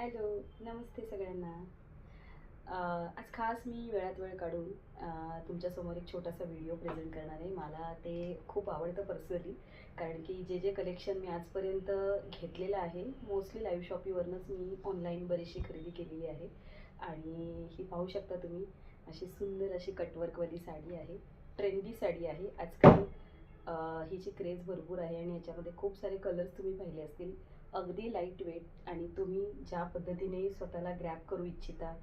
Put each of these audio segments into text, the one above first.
Hello, नमस्ते सगळ्यांना. आज खास मी वेळात वेळ काढून तुमच्यासमोर एक छोटासा व्हिडिओ प्रेझेंट करणार आहे. मला ते खूप आवडतं पर्सनली, कारण की जे कलेक्शन मी आजपर्यंत घेतलेलं आहे, मोस्टली लाईव्ह शॉपीवरूनच मी ऑनलाईन बरीचशी खरेदी केलेली आहे. आणि ही पाहू शकता तुम्ही, अशी सुंदर अशी कटवर्कवाली साडी आहे. ट्रेंडी साडी आहे. आजकाल हिची क्रेज भरपूर आहे आणि याच्यामध्ये खूप सारे कलर्स तुम्ही पाहिले असतील. अगदी लाईट वेट आणि तुम्ही ज्या पद्धतीने स्वतःला ग्रॅब करू इच्छिता,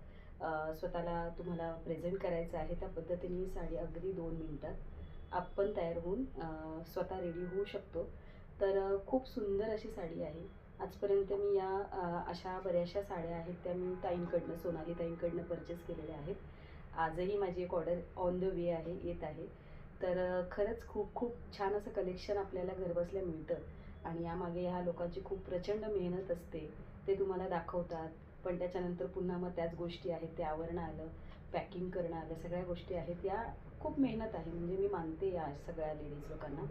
स्वतःला तुम्हाला प्रेझेंट करायचं आहे, त्या पद्धतीने ही साडी अगदी 2 मिनिटात आपण तयार होऊन स्वतः रेडी होऊ शकतो. तर खूप सुंदर अशी साडी आहे. आजपर्यंत मी या अशा बऱ्याचशा साड्या आहेत त्या मी ताईंकडनं, सोनाली ताईंकडनं परचेस केलेल्या आहेत. आजही माझी एक ऑर्डर ऑन द वे आहे, येत आहे. तर खरंच खूप खूप छान असं कलेक्शन आपल्याला घरबसल्या मिळतं आणि यामागे ह्या लोकांची खूप प्रचंड मेहनत असते. ते तुम्हाला दाखवतात, पण त्याच्यानंतर पुन्हा मग त्याच गोष्टी आहेत, ते आवरणं आलं, पॅकिंग करणं आलं, सगळ्या गोष्टी आहेत. या खूप मेहनत आहे, म्हणजे मी मानते या सगळ्या लेडीज लोकांना.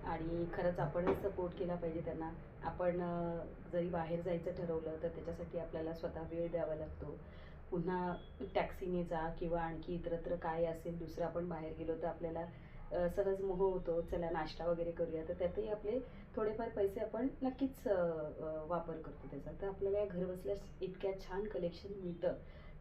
आणि खरंच आपणच सपोर्ट केला पाहिजे त्यांना. आपण जरी बाहेर जायचं ठरवलं तर त्याच्यासाठी आपल्याला स्वतः वेळ द्यावा लागतो. पुन्हा टॅक्सीने जा किंवा आणखी इतरत्र काय असेल दुसरं, आपण बाहेर गेलो तर आपल्याला सहज मोह होतो, चला नाश्ता वगैरे करूया, तर त्यातही आपले थोडेफार पैसे आपण नक्कीच वापर करतो त्याचा. तर आपल्याला या घरबसल्यास इतक्या छान कलेक्शन मिळतं.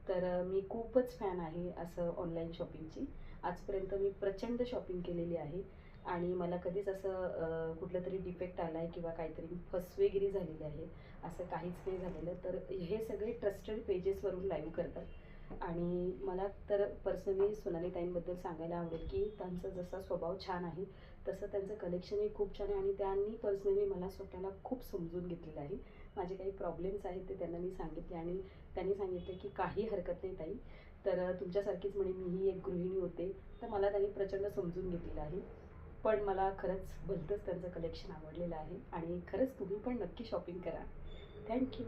तर मी खूपच फॅन आहे असं ऑनलाईन शॉपिंगची. आजपर्यंत मी प्रचंड शॉपिंग केलेली आहे आणि मला कधीच असं कुठलं तरी डिफेक्ट आला आहे किंवा काहीतरी फसवेगिरी झालेली आहे, असं काहीच नाही झालेलं. तर हे सगळे ट्रस्टेड पेजेसवरून लाईव्ह करतात आणि मला तर पर्सनली सोनाली ताईंबद्दल सांगायला आवडेल की त्यांचा जसा स्वभाव छान आहे, तसं त्यांचं कलेक्शनही खूप छान आहे आणि त्यांनी पर्सनली मला स्वतःला खूप समजून घेतलेलं आहे. माझे काही प्रॉब्लेम्स आहेत ते त्यांना मी सांगितले आणि त्यांनी सांगितले की काही हरकत नाही ताई, तर तुमच्यासारखीच म्हणे मीही एक गृहिणी होते, तर मला त्यांनी प्रचंड समजून घेतलेलं आहे. पण मला खरंच भलतंच त्यांचं कलेक्शन आवडलेलं आहे आणि खरंच तुम्ही पण नक्की शॉपिंग करा. थँक्यू.